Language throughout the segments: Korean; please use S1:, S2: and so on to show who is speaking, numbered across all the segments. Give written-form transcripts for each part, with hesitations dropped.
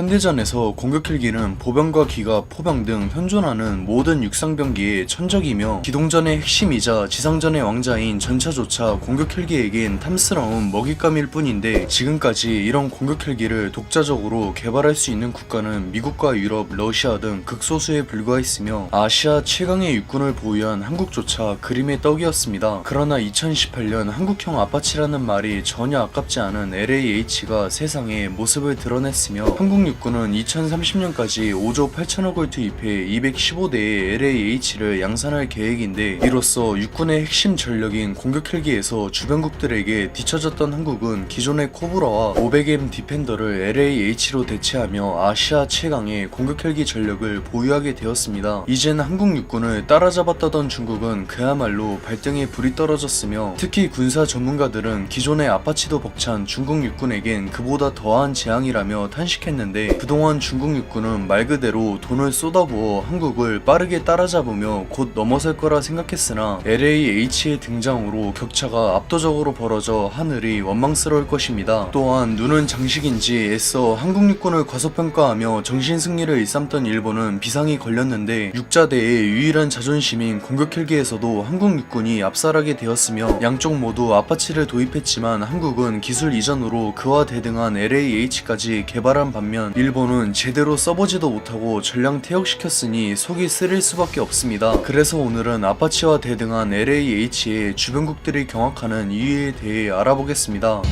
S1: 현대전에서 공격 헬기는 보병과 기갑, 포병 등 현존하는 모든 육상병기의 천적이며 기동전의 핵심이자 지상전의 왕자인 전차조차 공격 헬기에겐 탐스러운 먹잇감일 뿐인데, 지금까지 이런 공격 헬기를 독자적으로 개발할 수 있는 국가는 미국과 유럽, 러시아 등 극소수에 불과했으며 아시아 최강의 육군을 보유한 한국조차 그림의 떡이었습니다. 그러나 2018년 한국형 아파치라는 말이 전혀 아깝지 않은 LAH가 세상에 모습을 드러냈으며, 한국 육군은 2030년까지 5조 8천억을 투입해 215대의 LAH를 양산할 계획인데, 이로써 육군의 핵심 전력인 공격 헬기에서 주변국들에게 뒤처졌던 한국은 기존의 코브라와 500M 디펜더를 LAH로 대체하며 아시아 최강의 공격 헬기 전력을 보유하게 되었습니다. 이젠 한국 육군을 따라잡았다던 중국은 그야말로 발등에 불이 떨어졌으며, 특히 군사 전문가들은 기존의 아파치도 벅찬 중국 육군에겐 그보다 더한 재앙이라며 탄식했는데, 그동안 중국 육군은 말 그대로 돈을 쏟아부어 한국을 빠르게 따라잡으며 곧 넘어설 거라 생각했으나 LAH의 등장으로 격차가 압도적으로 벌어져 하늘이 원망스러울 것입니다. 또한 눈은 장식인지 애써 한국 육군을 과소평가하며 정신승리를 일삼던 일본은 비상이 걸렸는데, 육자대의 유일한 자존심인 공격 헬기에서도 한국 육군이 압살하게 되었으며, 양쪽 모두 아파치를 도입했지만 한국은 기술 이전으로 그와 대등한 LAH까지 개발한 반면 일본은 제대로 써보지도 못하고 전량 퇴역시켰으니 속이 쓰릴 수밖에 없습니다. 그래서 오늘은 아파치와 대등한 LAH의 주변국들이 경악하는 이유에 대해 알아보겠습니다.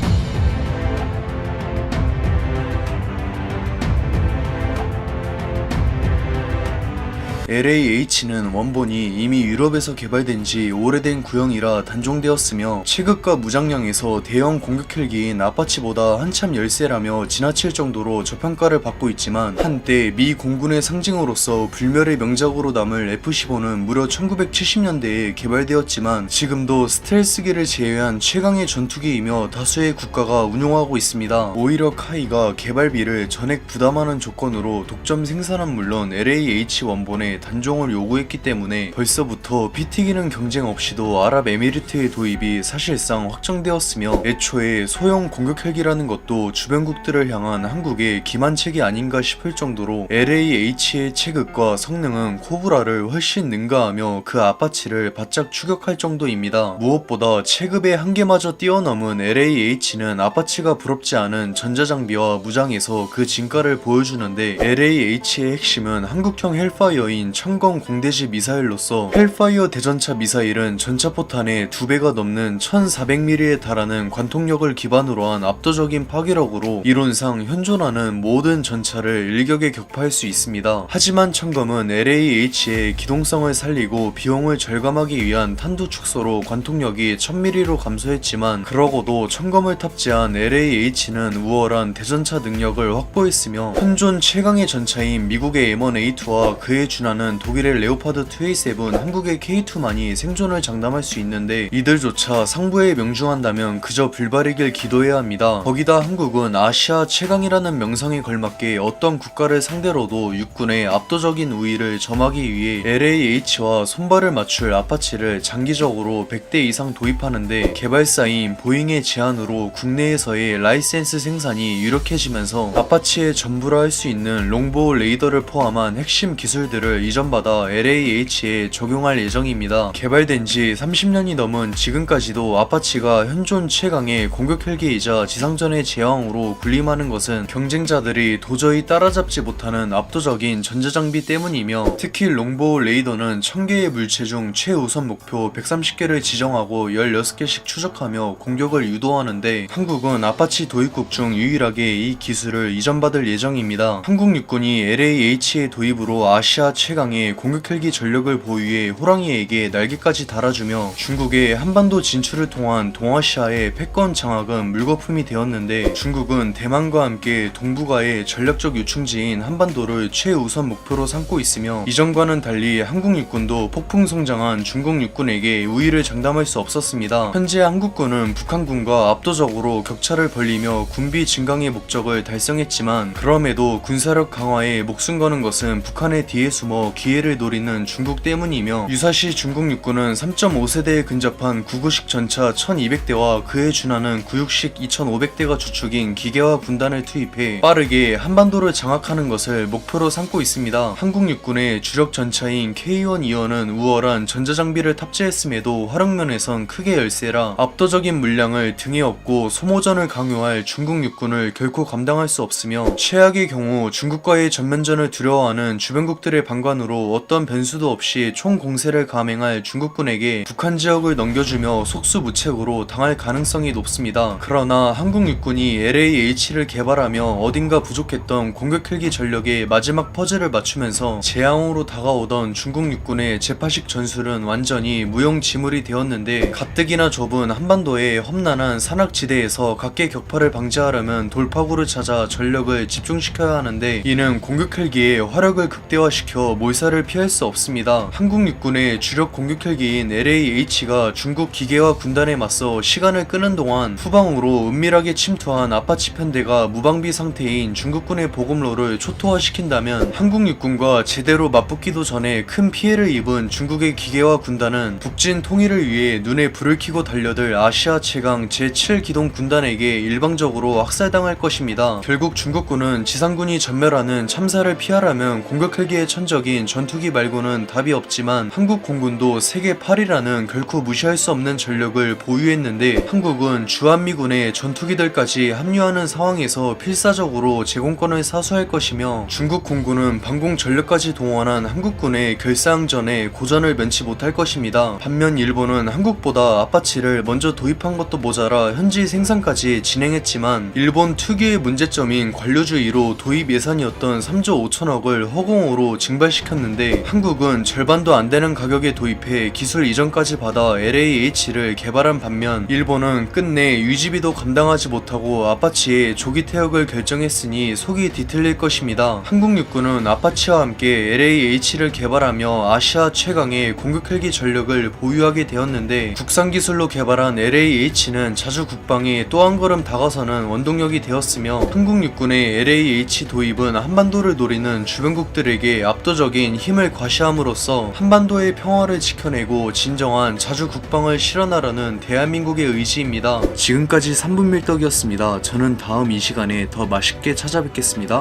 S1: LAH는 원본이 이미 유럽에서 개발된 지 오래된 구형이라 단종되었으며, 체급과 무장량에서 대형 공격 헬기인 아파치보다 한참 열세라며 지나칠 정도로 저평가를 받고 있지만, 한때 미 공군의 상징으로서 불멸의 명작으로 남을 F-15는 무려 1970년대에 개발되었지만 지금도 스텔스기를 제외한 최강의 전투기이며 다수의 국가가 운용하고 있습니다. 오히려 카이가 개발비를 전액 부담하는 조건으로 독점 생산은 물론 LAH 원본에 단종을 요구했기 때문에 벌써부터 피 튀기는 경쟁 없이도 아랍에미리트의 도입이 사실상 확정되었으며, 애초에 소형 공격 헬기라는 것도 주변국들을 향한 한국의 기만책이 아닌가 싶을 정도로 LAH의 체급과 성능은 코브라를 훨씬 능가하며 그 아파치를 바짝 추격할 정도입니다. 무엇보다 체급의 한계마저 뛰어넘은 LAH는 아파치가 부럽지 않은 전자장비와 무장에서 그 진가를 보여주는데, LAH의 핵심은 한국형 헬파이어인 천검 공대지 미사일로서, 헬파이어 대전차 미사일은 전차포탄의 2배가 넘는 1400mm에 달하는 관통력을 기반으로 한 압도적인 파괴력으로 이론상 현존하는 모든 전차를 일격에 격파할 수 있습니다. 하지만 천검은 LAH의 기동성을 살리고 비용을 절감하기 위한 탄두 축소로 관통력이 1000mm로 감소했지만, 그러고도 천검을 탑재한 LAH는 우월한 대전차 능력을 확보했으며, 현존 최강의 전차인 미국의 M1A2와 그에 준하는 독일의 레오파드 2A7, 한국의 K2만이 생존을 장담할 수 있는데, 이들조차 상부에 명중한다면 그저 불발이길 기도해야 합니다. 거기다 한국은 아시아 최강이라는 명성에 걸맞게 어떤 국가를 상대로도 육군의 압도적인 우위를 점하기 위해 LAH와 손발을 맞출 아파치를 장기적으로 100대 이상 도입하는데, 개발사인 보잉의 제안으로 국내에서의 라이센스 생산이 유력해지면서 아파치의 전부라 할 수 있는 롱보우 레이더를 포함한 핵심 기술들을 이전받아 LAH에 적용할 예정입니다. 개발된 지 30년이 넘은 지금까지도 아파치가 현존 최강의 공격 헬기이자 지상전의 제왕으로 군림하는 것은 경쟁자들이 도저히 따라잡지 못하는 압도적인 전자장비 때문이며, 특히 롱보우 레이더는 1000개의 물체 중 최우선 목표 130개를 지정하고 16개씩 추적하며 공격을 유도하는데, 한국은 아파치 도입국 중 유일하게 이 기술을 이전받을 예정입니다. 한국 육군이 LAH의 도입으로 아시아 최강의 공격 헬기 전력을 보유해 호랑이에게 날개까지 달아주며 중국의 한반도 진출을 통한 동아시아의 패권 장악은 물거품이 되었는데, 중국은 대만과 함께 동북아의 전략적 요충지인 한반도를 최우선 목표로 삼고 있으며, 이전과는 달리 한국 육군도 폭풍 성장한 중국 육군에게 우위를 장담할 수 없었습니다. 현재 한국군은 북한군과 압도적으로 격차를 벌리며 군비 증강의 목적을 달성했지만, 그럼에도 군사력 강화에 목숨 거는 것은 북한의 뒤에 숨어 하며 기회를 노리는 중국 때문이며, 유사시 중국 육군은 3.5세대에 근접한 구구식 전차 1200대와 그에 준하는 구육식 2500대가 주축인 기계화 군단을 투입해 빠르게 한반도를 장악하는 것을 목표로 삼고 있습니다. 한국 육군의 주력 전차인 K1-2는 우월한 전자장비를 탑재했음에도 활용면에선 크게 열세라 압도적인 물량을 등에 업고 소모전을 강요할 중국 육군을 결코 감당할 수 없으며, 최악의 경우 중국과의 전면전을 두려워하는 주변국들의 방관으로 어떤 변수도 없이 총공세를 감행할 중국군에게 북한 지역을 넘겨주며 속수무책으로 당할 가능성이 높습니다. 그러나 한국 육군이 LAH를 개발하며 어딘가 부족했던 공격 헬기 전력의 마지막 퍼즐을 맞추면서 재앙으로 다가오던 중국 육군의 제8식 전술은 완전히 무용지물이 되었는데, 가뜩이나 좁은 한반도의 험난한 산악지대에서 각계 격파를 방지하려면 돌파구를 찾아 전력을 집중시켜야 하는데, 이는 공격 헬기의 화력을 극대화시켜 몰살을 피할 수 없습니다. 한국 육군의 주력 공격 헬기인 LAH가 중국 기계화 군단에 맞서 시간을 끄는 동안 후방으로 은밀하게 침투한 아파치 편대가 무방비 상태인 중국군의 보급로를 초토화시킨다면, 한국 육군과 제대로 맞붙기도 전에 큰 피해를 입은 중국의 기계화 군단은 북진 통일을 위해 눈에 불을 켜고 달려들 아시아 최강 제7기동 군단에게 일방적으로 학살당할 것입니다. 결국 중국군은 지상군이 전멸하는 참사를 피하려면 공격 헬기의 천적인 전투기 말고는 답이 없지만, 한국 공군도 세계 8위라는 결코 무시할 수 없는 전력을 보유했는데, 한국은 주한미군의 전투기들까지 합류하는 상황에서 필사적으로 제공권을 사수할 것이며, 중국 공군은 방공 전력까지 동원한 한국군의 결사항전에 고전을 면치 못할 것입니다. 반면 일본은 한국보다 아파치를 먼저 도입한 것도 모자라 현지 생산까지 진행했지만, 일본 특유의 문제점인 관료주의로 도입 예산이었던 3조 5천억을 허공으로 증발시켰는데, 한국은 절반도 안 되는 가격에 도입해 기술 이전까지 받아 LAH를 개발한 반면, 일본은 끝내 유지비도 감당하지 못하고 아파치의 조기 퇴역을 결정했으니 속이 뒤틀릴 것입니다. 한국 육군은 아파치와 함께 LAH를 개발하며 아시아 최강의 공격 헬기 전력을 보유하게 되었는데, 국산 기술로 개발한 LAH는 자주 국방에 또 한 걸음 다가서는 원동력이 되었으며, 한국 육군의 LAH 도입은 한반도를 노리는 주변국들에게 압도적인 힘을 과시함으로써 한반도의 평화를 지켜내고 진정한 자주 국방을 실현하려는 대한민국의 의지입니다. 지금까지 3분 밀떡이었습니다. 저는 다음 이 시간에 더 맛있게 찾아뵙겠습니다.